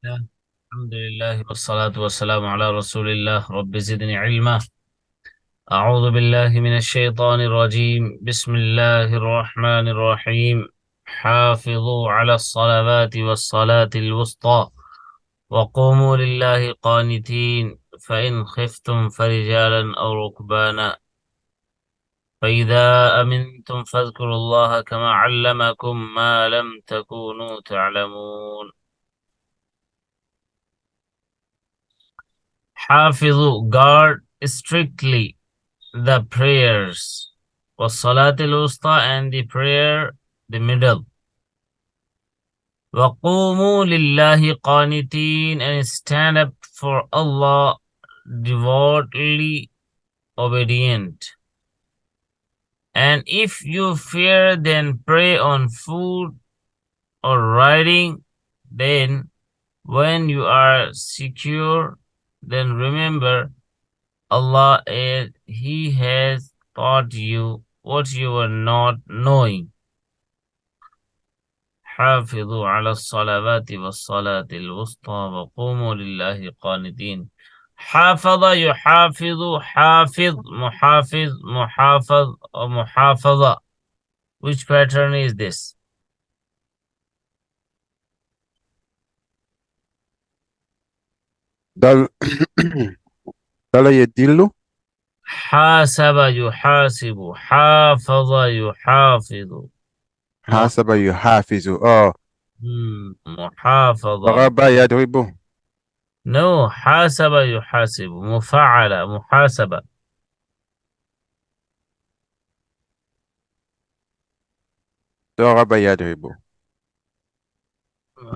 الحمد لله والصلاة والسلام على رسول الله رب زدني علما. أعوذ بالله من الشيطان الرجيم. بسم الله الرحمن الرحيم. حافظوا على الصلوات والصلاة الوسطى وقوموا لله قانتين فإن خفتم فرجالا أو ركبانا فإذا أمنتم فاذكروا الله كما علمكم ما لم تكونوا تعلمون. حافظوا, guard strictly the prayers, was Salatul Usta, and the prayer, the middle. وَقُومُوا لِلَّهِ قَانِتِينَ, and stand up for Allah, devoutly obedient. And if you fear, then pray on foot or riding. Then when you are secure, then remember Allah, He has taught you what you were not knowing. حافظوا على الصلوات والصلاة الوسطى وقوموا لله قانتين. حافظ يحافظ, حافظ, محافظ, محافظ, or محافظة. Which pattern is this? دل دل يدل. حاسب يحاسب, حافظ يحافظ, حاسب يحافظ. اه. محافظة. ضرب يضرب. No, حاسب يحاسب, مفعلة, محاسبة. ضرب يضرب.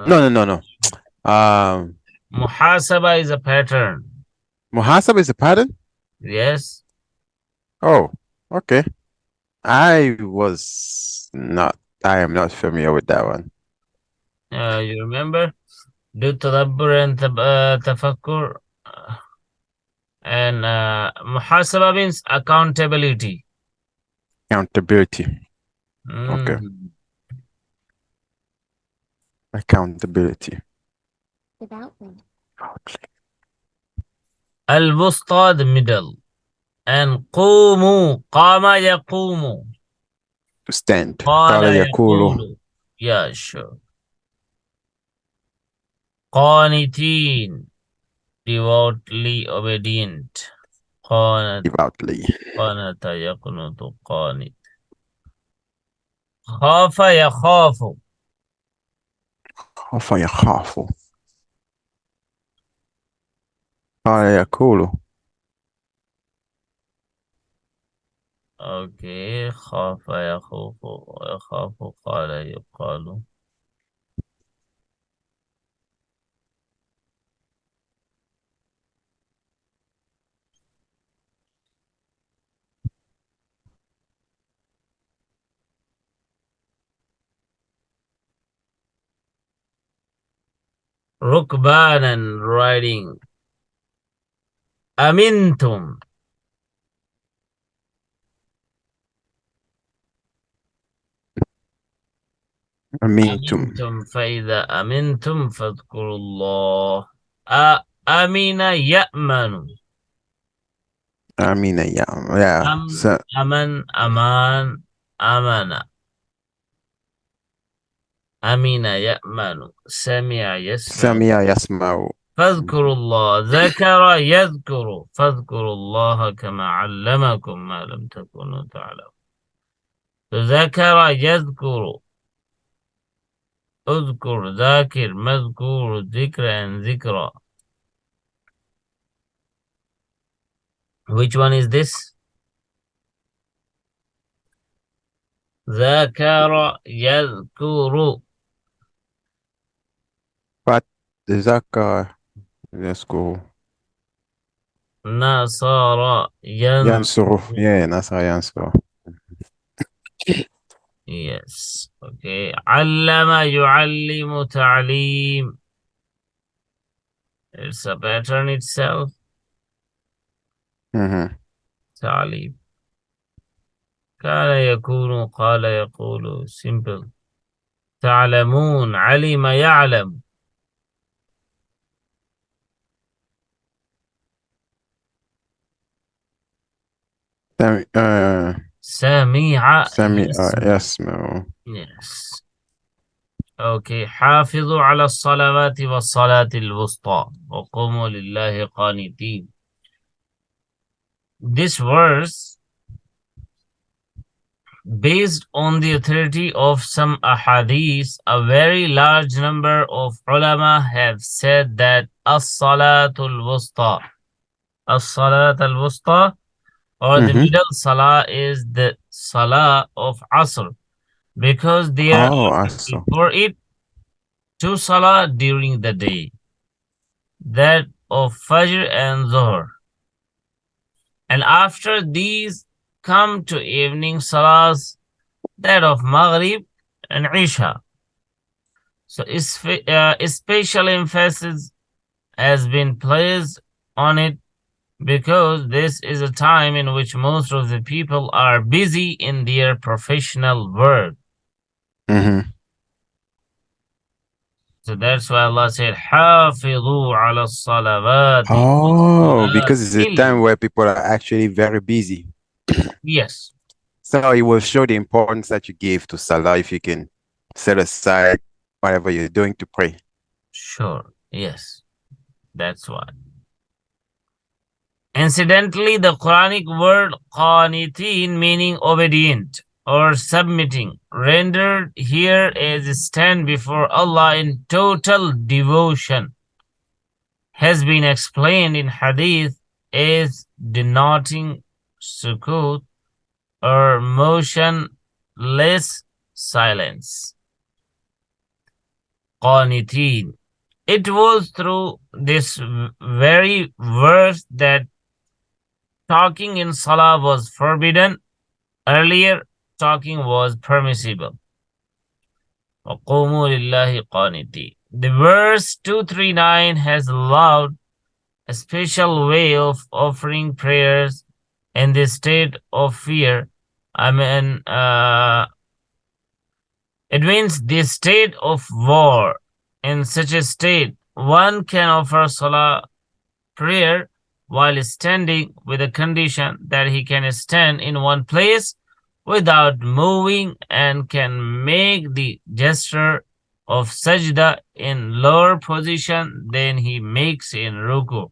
No, no, no, no. محاسبة is a pattern. محاسب is a pattern? Yes. Oh, okay. I am not familiar with that one. You remember? Do tadabbur and tafakkur. And muhasaba means accountability. Accountability. Okay. Mm. Accountability. Al-wusta, the middle. And qumu, qama yaqumu. To stand. Qala قال يقول. yaqulu. Yeah, sure. Qanitin, devoutly obedient. Devoutly. قانت يقنط قانت. خاف يخاف. خوف يخاف. قال يقول. اوكي, خاف يخوف ويخاف, قال يقال. ركبانا, riding. أمنتم. أمنتم. أمنتم فإذا أمنتم فاذكروا الله. أمن يأمن. أمين يا أمن, أمان, أمن. أمن يأمن, سمع يسمع. سمع يسمع. فاذكروا الله, ذكر يذكر, فاذكروا الله كما علمكم ما لم تكونوا تعلمون. ذكر يذكر, اذكر, ذاكر, مذكور, ذكر and ذكرى. Which one is this? ذكر يذكر. ذكر يذكر. نصر ينصر. ينصر. Yeah, نصر ينصر. Yes. Okay. علم يعلم, تعليم. It's a pattern itself. تعليم. كان يكون, قال يقول. Simple. تعلمون, علم يعلم. سميع سميع يسمع. يسمع. Yes. Okay. حافظوا على الصلوات والصلاة الوسطى وقوموا لله قانتين. This verse, based on the authority of some ahadith, a very large number of ulama have said that as-salatul wusta, as-salat al-wusta, or the Mm-hmm. middle salah, is the salah of Asr, because there Oh, are I saw. before it two salah during the day, that of Fajr and Zuhr. And after these come to evening salahs, that of Maghrib and Isha. So special emphasis has been placed on it because this is a time in which most of the people are busy in their professional work. Mm-hmm. So that's why Allah said, حافظوا على الصلوات Oh, والصلاة because it's a time where people are actually very busy. Yes, So it will show the importance that you give to Salah if you can set aside whatever you're doing to pray. sure. Yes, that's why. Incidentally, the Quranic word qanitin, meaning obedient or submitting, rendered here as stand before Allah in total devotion, has been explained in hadith as denoting sukut or motionless silence. Qanitin. It was through this very verse that talking in Salah was forbidden. Earlier, talking was permissible. وَقُومُوا لِلَّهِ قَانِتِينَ. The verse 239 has allowed a special way of offering prayers in the state of fear. It means the state of war. In such a state, one can offer Salah prayer while standing, with a condition that he can stand in one place without moving and can make the gesture of sajda in lower position than he makes in ruku.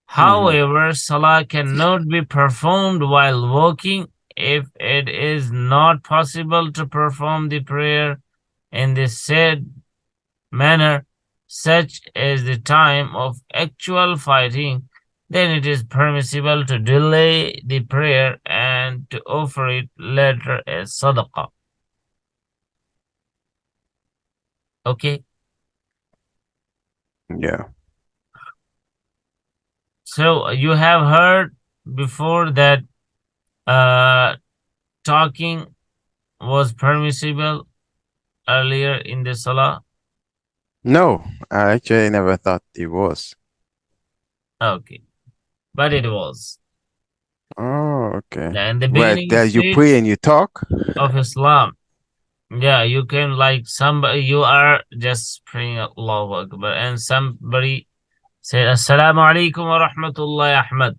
However, salah cannot be performed while walking if it is not possible to perform the prayer in the said manner, such as the time of actual fighting. Then it is permissible to delay the prayer and to offer it later as sadaqah. Okay, Yeah. so you have heard before that talking was permissible earlier in the salah. No, I actually never thought it was. Okay, but it was. Oh, okay. In the Well, beginning that you stage pray and you talk? of Islam, yeah, you can, like, somebody, you are just praying Allahu Akbar, and somebody said Assalamu Alaikum wa Rahmatullahi Ahmad.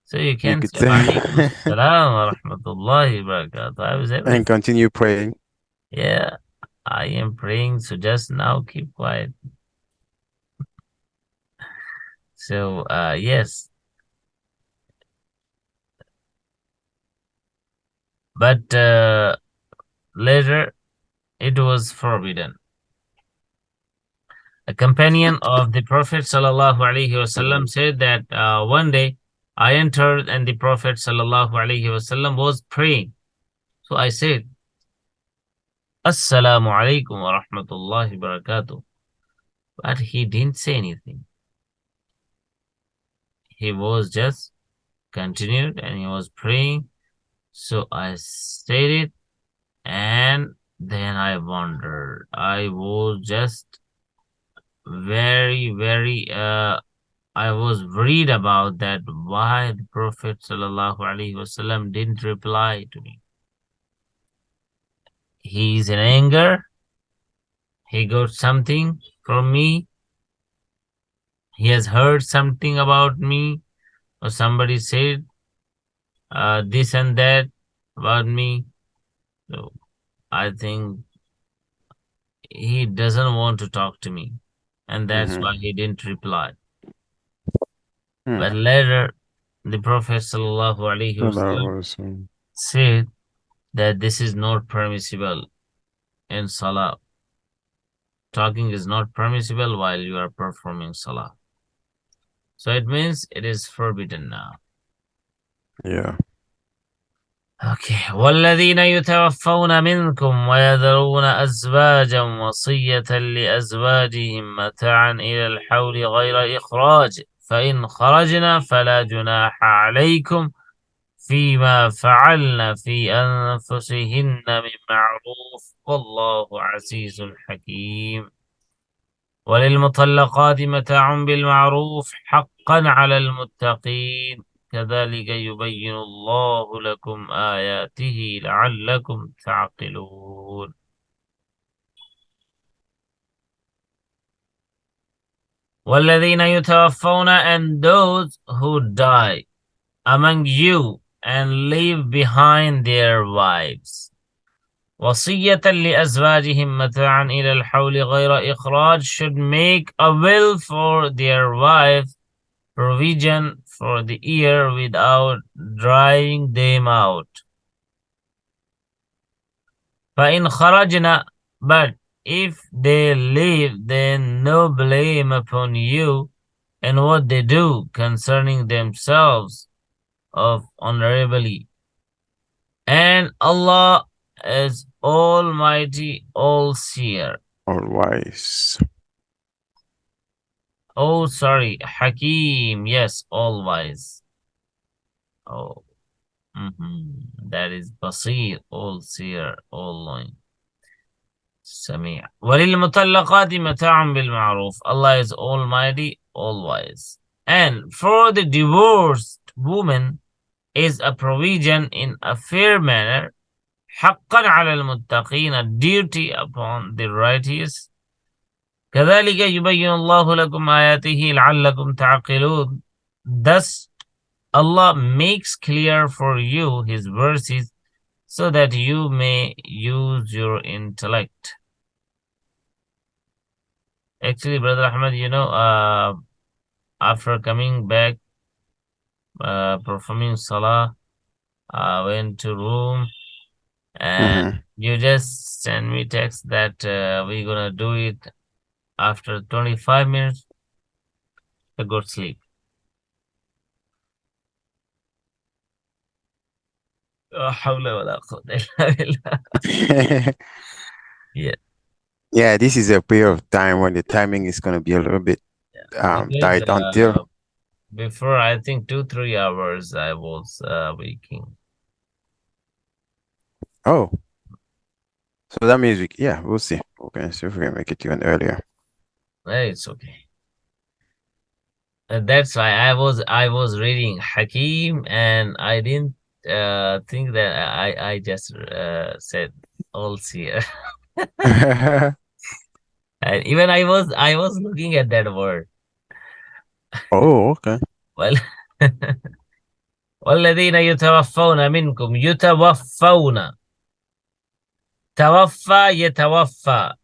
So you You can could say say Alaikum Assalam wa Rahmatullahi Barakatuh. I was and everything. continue praying. Yeah, I am praying, so just now keep quiet. So yes, but later it was forbidden. A companion of the Prophet sallallahu alaihi wasallam said that one day I entered and the Prophet sallallahu alaihi wasallam was praying. So I said, Assalamu alaikum wa rahmatullahi barakatuh. But he didn't say anything. He was just continued and he was praying. So I said it, and then I wondered. I was just very I was worried about that, why the Prophet sallallahu alaihi wasallam didn't reply to me. He's in anger. He got something from me. He has heard something about me, or somebody said this and that about me. So I think he doesn't want to talk to me, and that's why he didn't reply. But later, the Prophet ﷺ said that this is not permissible in Salah. Talking is not permissible while you are performing Salah. So it means it is forbidden now. Yeah. Okay. والذين يتوفون منكم ويذرون أزواجا وصية لأزواجهم متاعا إلى الحول غير إخراج فإن خرجنا فلا جناح عليكم فيما فعلن في أنفسهن من معروف والله عزيز حكيم وللمطلقات متاع بالمعروف حقا على المتقين كذلك يبين الله لكم آياته لعلكم تعقلون. والذين يتوفون, and those who die among you and leave behind their wives. وصية لأزواجهم متاعا إلى الحول غير إخراج, should make a will for their wife, provision for the year without driving them out. فإن خرجنا, but if they leave, then no blame upon you and what they do concerning themselves of honorably. And Allah is Almighty, All-Seer. All wise. Oh, sorry, Hakeem, yes, All-Wise. Oh, that is Basir, All-Seer, All-Knowing. Sami'. وَلِلْمُطَلَّقَاتِ مَتَاعٌ بِالْمَعْرُوفِ, Allah is Almighty, All-Wise. And for the divorced woman is a provision in a fair manner, حَقًّا عَلَى الْمُتَّقِينَ, a duty upon the righteous. كذلك يبين الله لكم آياته لعلكم تعقلون. Thus Allah makes clear for you His verses so that you may use your intellect. Actually, Brother Ahmed, after coming back, performing Salah, I went to room and you just send me text that we're gonna do it after 25 minutes. I go to sleep. Yeah. Yeah, this is a period of time when the timing is going to be a little bit tight until. Before, I think 2-3 hours I was waking. Oh. So that means we'll see. Okay, see if we can make it even earlier. It's okay. That's why I was reading Hakeem and I didn't think that I just said All-Seer. And even I was looking at that word. Oh, okay. Well, والذين يتوفون منكم يتوفون, توفى يتوفى,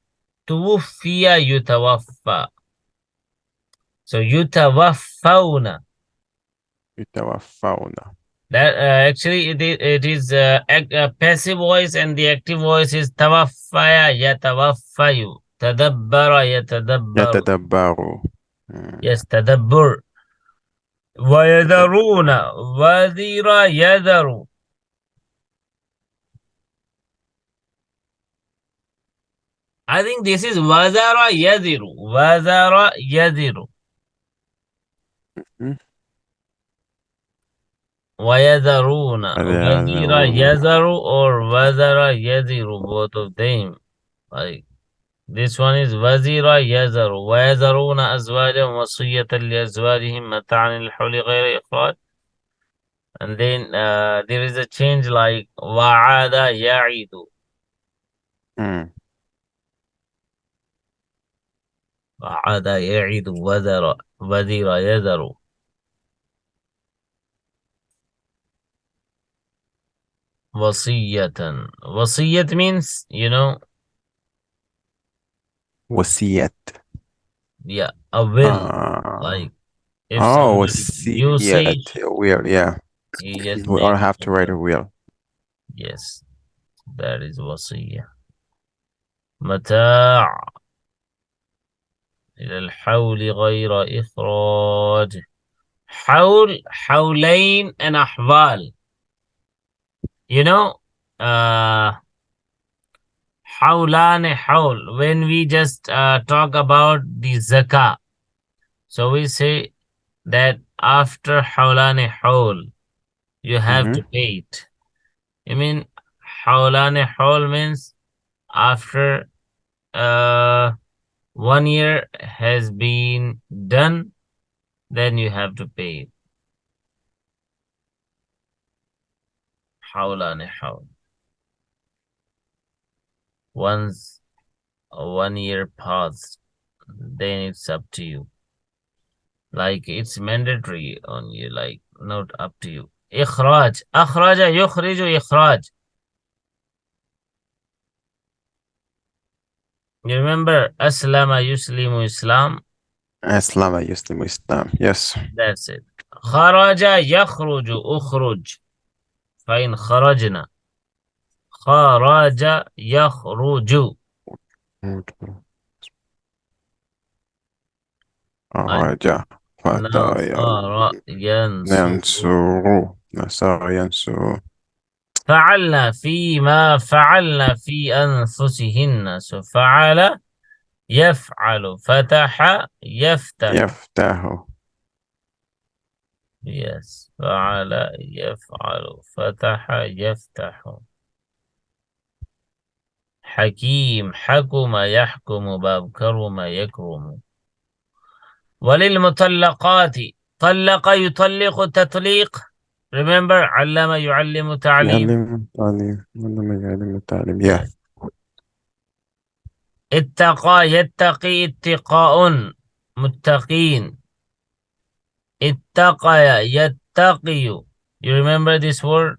توفي يتوفى. So يتوفون. That actually it is passive voice and the active voice is توفى يتوفى, تدبر يتدبر. Yes, تدبر. ويذرون, وذر يذر. I think this is وذر يذر, وذر يذر. ويذرون, وذر يذر or وذر يذر, both of them. Like this one is وذر يذر, ويذرون أزواجا وصية لأزواجهم متاعا للحول غير إخراج. And then there is a change like وعاد يعيد. وعاد يعيد, وذر يذر. Wasiyatan. Wasiyat means, Wasiyat. yeah, a will. Uh, Like if oh, somebody, you say, wasiyat. Will, yeah. you just We all make have a to write a will. will. Yes, that is wasiyah. متاع إلى الحول غير إخراج. حول, حولين and أحوال. You know, حولان حول. When we just talk about the zakah, so we say that after حولان حول, you have to pay it. I mean, حولان حول means after 1 year has been done, then you have to pay it. حولان حول. Once 1 year passed, then it's up to you. Like it's mandatory on you, like not up to you. إخراج. أخرج يخرج إخراج. You remember أسلم يسلم إسلام? Assalamu Muslim Islam. Yes. That's it. خرج يخرج أخرج. فإن خرجنا. خرج يخرج. Raja. نصر ينصر. Yansuru. Nasara Yansuru. فعلنا فيما فعلنا في أنفسهن. So فعل يفعل. فتح يفتح. Yaftahu. Yes. فعل يفعل. فتح يفتح. حكيم حكم يحكم. باب كرم يكرم. وللمطلقات. طلق يطلق تطليق. Remember علم يعلم تعليم. يعلم تعليم. يعلم تعليم. Yeah. Yes. اتقى يتقي اتقاء. متقين. اتقى يتقي. You remember this word?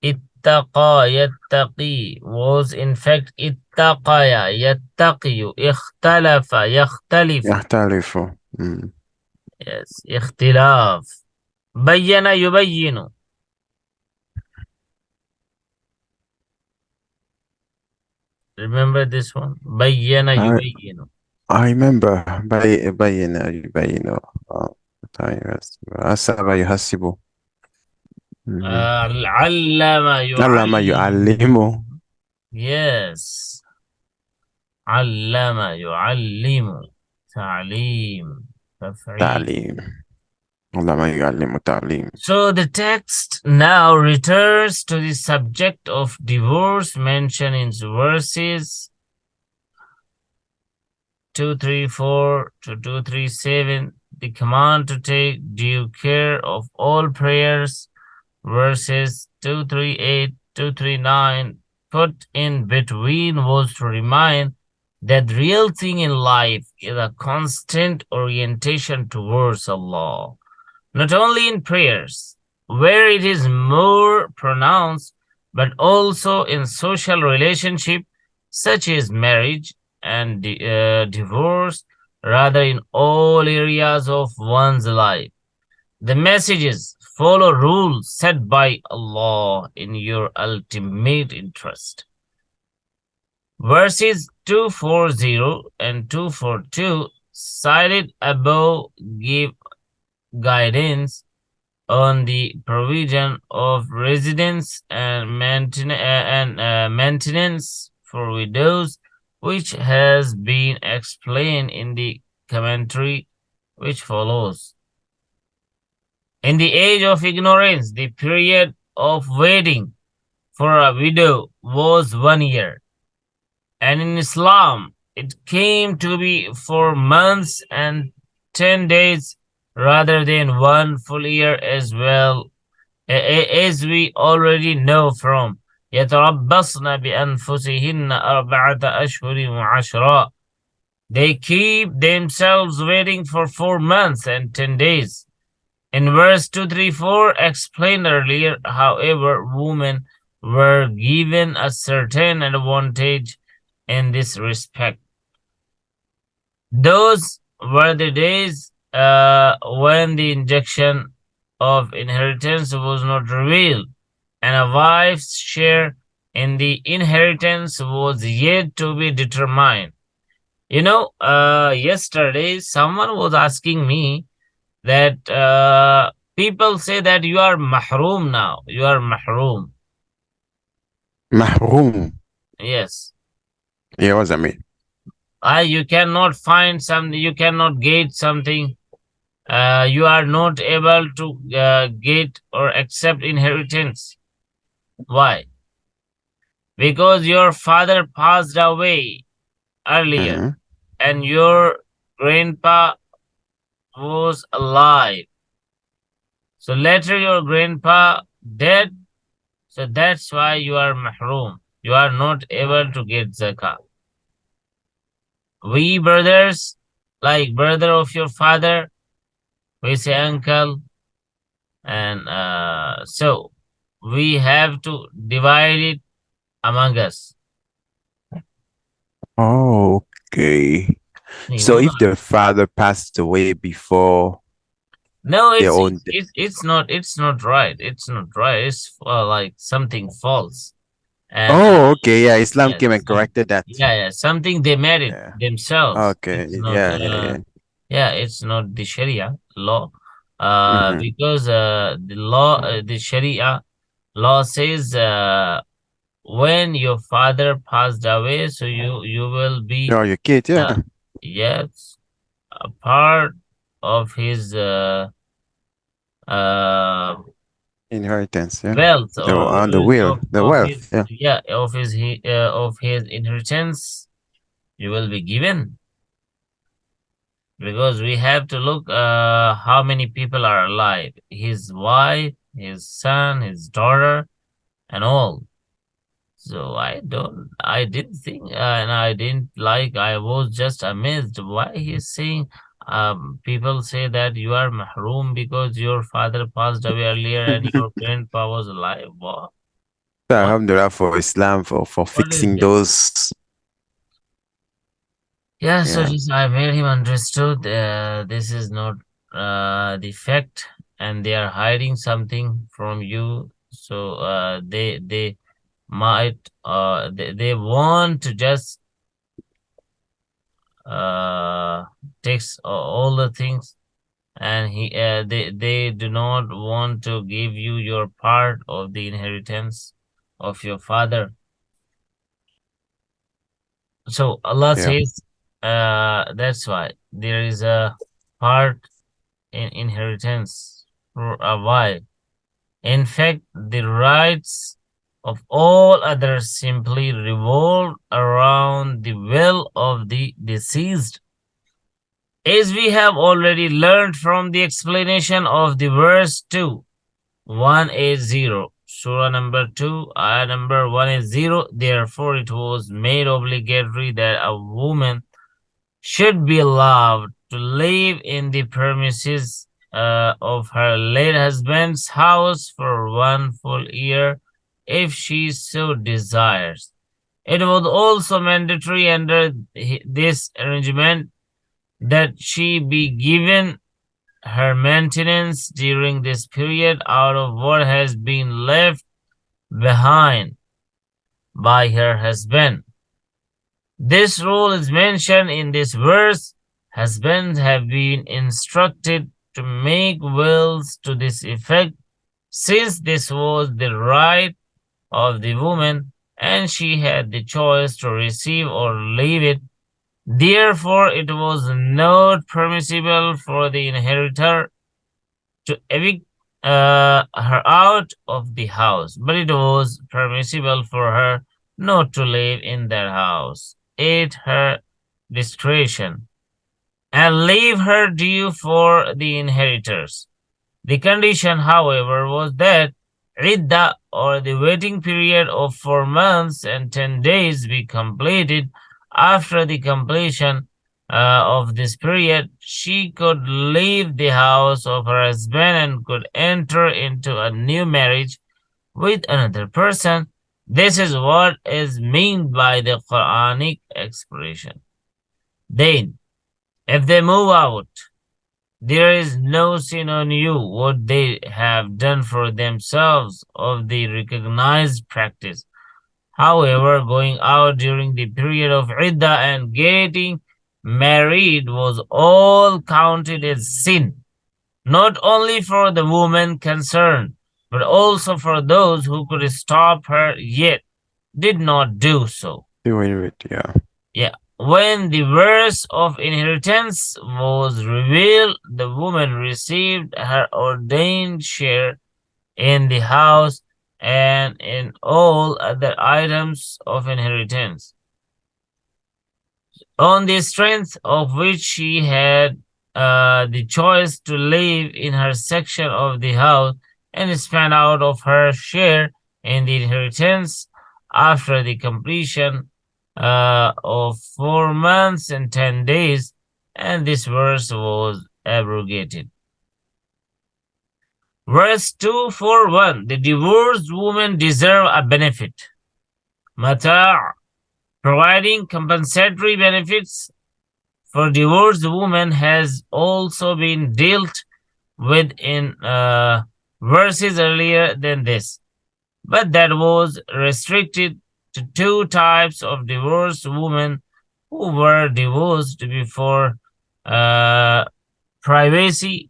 اتقى يتقي was in fact اتقى يتقي. اختلف يختلف. يختلف. Yes. اختلاف. بين يبين. Remember this one? بين يبين. I remember بين يبين حسب يحسب علم علم يعلم. يعلم. Yes. علم يعلم. تعليم. تفعيل. تعليم. علم يعلم تعليم. So the text now returns to the subject of divorce mentioned in verses 234 to 237. The command to take due care of all prayers, verses 238, 239, put in between was to remind that the real thing in life is a constant orientation towards Allah. Not only in prayers, where it is more pronounced, but also in social relationship, such as marriage and divorce, rather in all areas of one's life. The messages follow rules set by Allah in your ultimate interest. Verses 240 and 242 cited above give guidance on the provision of residence and maintenance for widows, which has been explained in the commentary which follows. In the age of ignorance, the period of waiting for a widow was 1 year, and in Islam, it came to be 4 months and 10 days rather than 1 full year, as well as we already know from يتربصن بأنفسهن أربعة أشهر وعشرا. They keep themselves waiting for 4 months and 10 days. In verse 234 explained earlier, however, women were given a certain advantage in this respect. Those were the days when the injection of inheritance was not revealed, and a wife's share in the inheritance was yet to be determined. You know, yesterday someone was asking me that people say that you are mahroom now. You are mahroom. Mahroom. Yes. Yeah, what does that mean? You cannot find something, you cannot get something. You are not able to get or accept inheritance. Why? Because your father passed away earlier and your grandpa was alive. So later your grandpa dead. So that's why you are mahroom. You are not able to get zakah. We brothers, like brother of your father, we say uncle, and so we have to divide it among us. Oh, okay. So if the father passed away before no, their own it's not right. It's not right. It's like something false. And okay, yeah, Islam came and corrected that. Yeah, something they made it themselves. Okay, It's not, yeah. It's not the Sharia law. Because the law, the Sharia law says when your father passed away, so you will be your kid, yeah. Yes, a part of his inheritance, yeah. Wealth on the will, the wealth, his, of his inheritance, you will be given. Because we have to look how many people are alive. His wife, his son, his daughter, and all. So I didn't think, and I didn't like, I was just amazed why he's saying, people say that you are mahroom because your father passed away earlier and your grandpa was alive. Wow. Alhamdulillah for Islam, for fixing those. Yeah, so just I made him understood this is not the fact, and they are hiding something from you. So they might they want to just takes all the things, and they do not want to give you your part of the inheritance of your father. So Allah says that's why there is a part in inheritance for a wife. In fact, the rights of all others simply revolve around the will of the deceased. As we have already learned from the explanation of the verse 2, 180, Surah number 2, ayah number 180, therefore it was made obligatory that a woman should be allowed to live in the premises of her late husband's house for 1 full year if she so desires. It was also mandatory under this arrangement that she be given her maintenance during this period out of what has been left behind by her husband. This rule is mentioned in this verse. Husbands have been instructed to make wills to this effect, since this was the right of the woman and she had the choice to receive or leave it. Therefore, it was not permissible for the inheritor to evict her out of the house, but it was permissible for her not to live in that house at her discretion and leave her due for the inheritors. The condition, however, was that idda, or the waiting period of 4 months and 10 days, be completed. After the completion, of this period, she could leave the house of her husband and could enter into a new marriage with another person. This is what is meant by the Quranic expression. Then, if they move out, there is no sin on you what they have done for themselves of the recognized practice. However, going out during the period of iddah and getting married was all counted as sin, not only for the woman concerned, but also for those who could stop her yet did not do so. Doing it, yeah. Yeah. When the verse of inheritance was revealed, the woman received her ordained share in the house and in all other items of inheritance, on the strength of which she had the choice to live in her section of the house and spend out of her share in the inheritance after the completion of 4 months and 10 days, and this verse was abrogated. Verse 241, the divorced woman deserve a benefit. Mata', providing compensatory benefits for divorced women has also been dealt with in verses earlier than this, but that was restricted to 2 types of divorced women who were divorced before privacy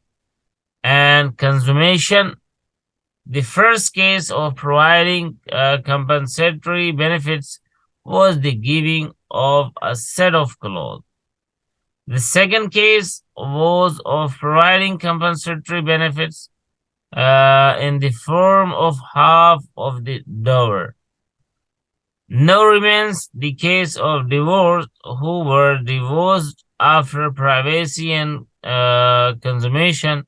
and consummation. The first case of providing compensatory benefits was the giving of a set of clothes. The second case was of providing compensatory benefits in the form of half of the dower. Now remains the case of divorced who were divorced after privacy and consummation.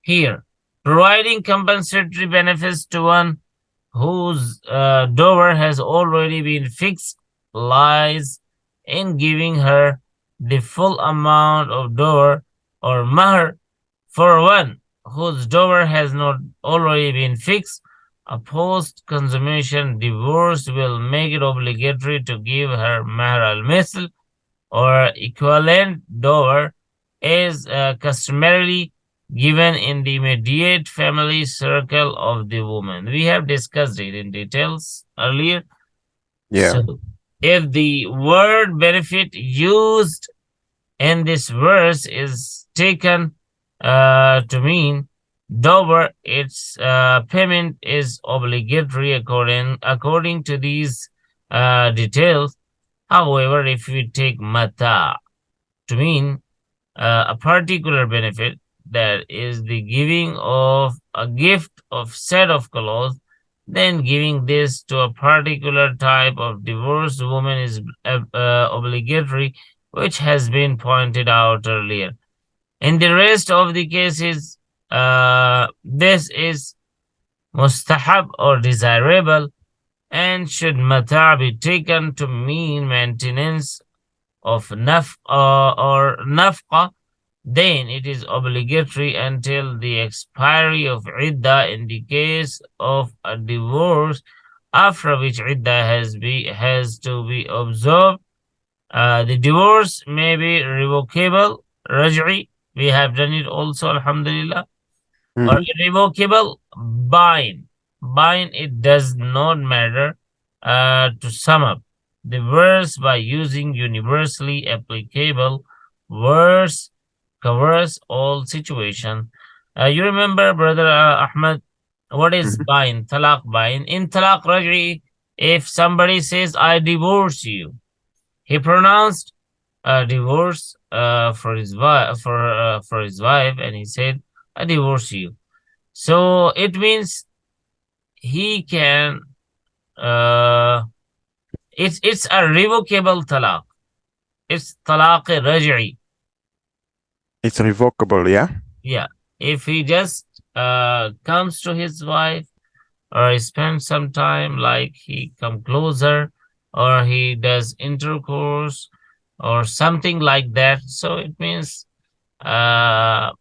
Here, providing compensatory benefits to one whose dower has already been fixed lies in giving her the full amount of dower or mahr. For one whose dower has not already been fixed, a post-consummation divorce will make it obligatory to give her mahr al-misl or equivalent dower as customarily given in the immediate family circle of the woman. We have discussed it in details earlier. Yeah. So, if the word benefit used in this verse is taken to mean dower, its payment is obligatory according to these details. However, if we take mata to mean a particular benefit, that is the giving of a gift of set of clothes, then giving this to a particular type of divorced woman is obligatory, which has been pointed out earlier. In the rest of the cases, this is mustahab or desirable, and should mata' be taken to mean maintenance of nafqa, then it is obligatory until the expiry of iddah in the case of a divorce, after which iddah has to be observed. The divorce may be revocable, raj'i, we have done it also, alhamdulillah, or irrevocable, bine. Bine, it does not matter. To sum up the verse by using universally applicable verse covers all situation. You remember, brother Ahmed, what is bine? Talaq bine. In talaq raj'i, if somebody says, I divorce you, he pronounced divorce for his wife, and he said, I divorce you. So it means he can, it's a revocable talaq. It's talaq raj'i. It's revocable, yeah? Yeah. If he just comes to his wife, or he spends some time, like he come closer, or he does intercourse, or something like that. So it means uh,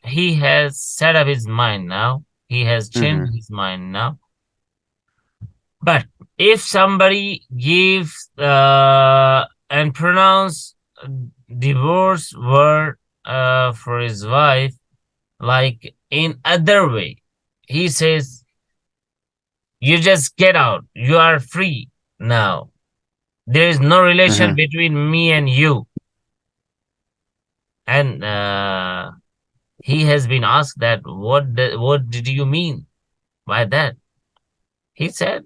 he has set up his mind now. He has changed Mm-hmm. his mind now. But if somebody gives and pronounce divorce word for his wife, like in other way, he says, "You just get out. You are free now. There is no relation Mm-hmm. between me and you." And he has been asked that, what did you mean by that? He said,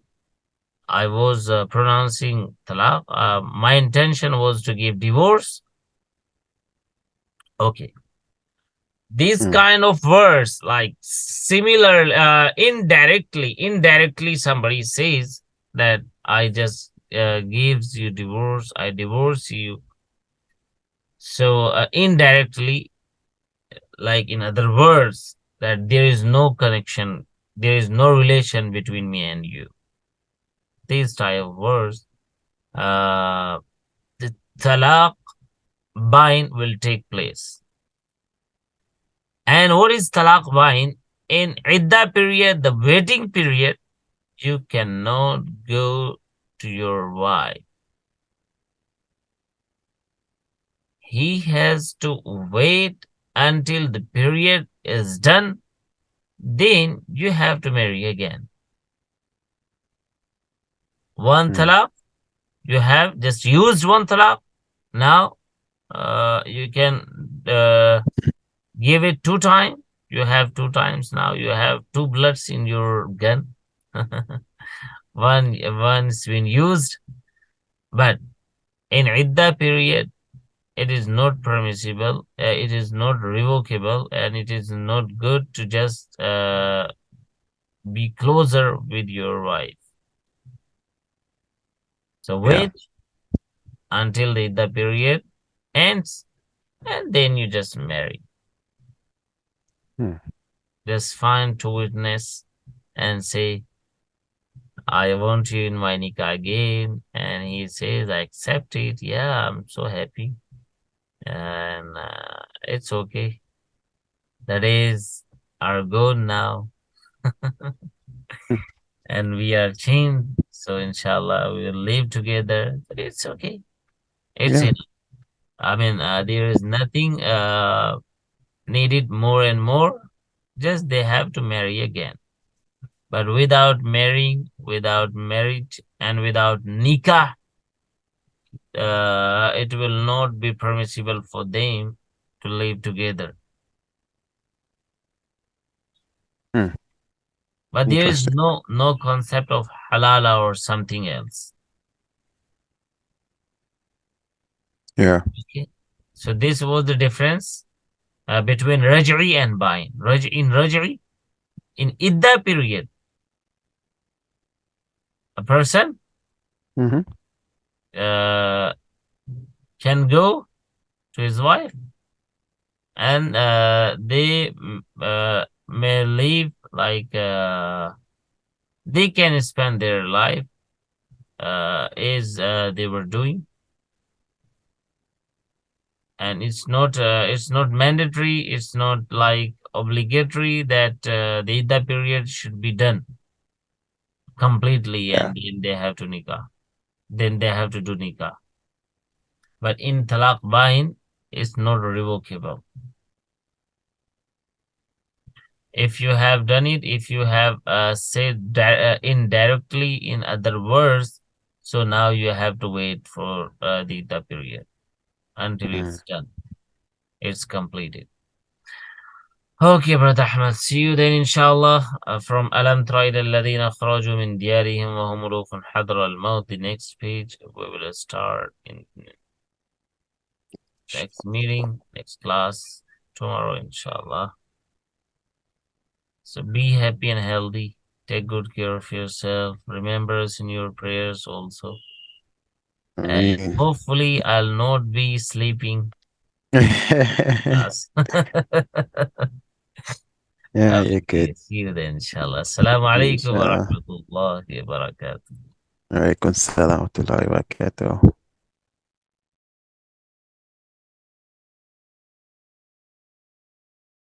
I was pronouncing talaq. My intention was to give divorce. Okay. These Mm. kind of words, like similar, indirectly, somebody says that I just gives you divorce, I divorce you. So indirectly, like in other words, that there is no connection, there is no relation between me and you. These type of words, uh, the talaq bind will take place. And what is talaq bind? In idda period, the waiting period, you cannot go to your wife. He has to wait until the period is done. Then you have to marry again. One Mm. talaq, you have just used one talaq. Now you can give it 2 times. You have 2 times now. You have 2 bullets in your gun. One's been used, but in idda period, it is not permissible. It is not revocable, and it is not good to just be closer with your wife. So Yeah. wait until the idda period ends, and then you just marry. Mm. Just find 2 witnesses and say, I want you in my nikah again. And he says, I accept it. Yeah, I'm so happy. And it's okay. The days are gone now. Mm. And we are changed. So inshallah, we will live together. But it's okay. It's Yeah. enough. I mean, there is nothing needed more and more. Just they have to marry again. But without marrying, without marriage, and without nikah, it will not be permissible for them to live together. Mm. But there is Interesting. no concept of halala or something else. Yeah. Okay, so this was the difference between raj'i and bain. Raj'i, in idda period, a person Mm-hmm. uh, can go to his wife, and they may live like they can spend their life as they were doing, and it's not mandatory, it's not like obligatory that the idda period should be done completely, Yeah. and then they have to nikah, then they have to do nikah. But in talaq bain, it's not revocable. If you have done it, if you have said indirectly in other words, so now you have to wait for the idda period until Mm. it's done, it's completed. Okay, brother Ahmed. See you then, inshallah. From Alam Tara ila alladhina kharaju min diyarihim wa hum ulufun hadra al-maut. The next page, we will start in next meeting, next class, tomorrow, inshallah. So be happy and healthy. Take good care of yourself. Remember us in your prayers also. I And mean, hopefully, I'll not be sleeping yeah, class. you're Okay, good. see you then, inshallah. Assalamu alaikum wa Inshallah. rahmatullahi wa barakatuh. Alaikum salam wa rahmatullahi wa barakatuh.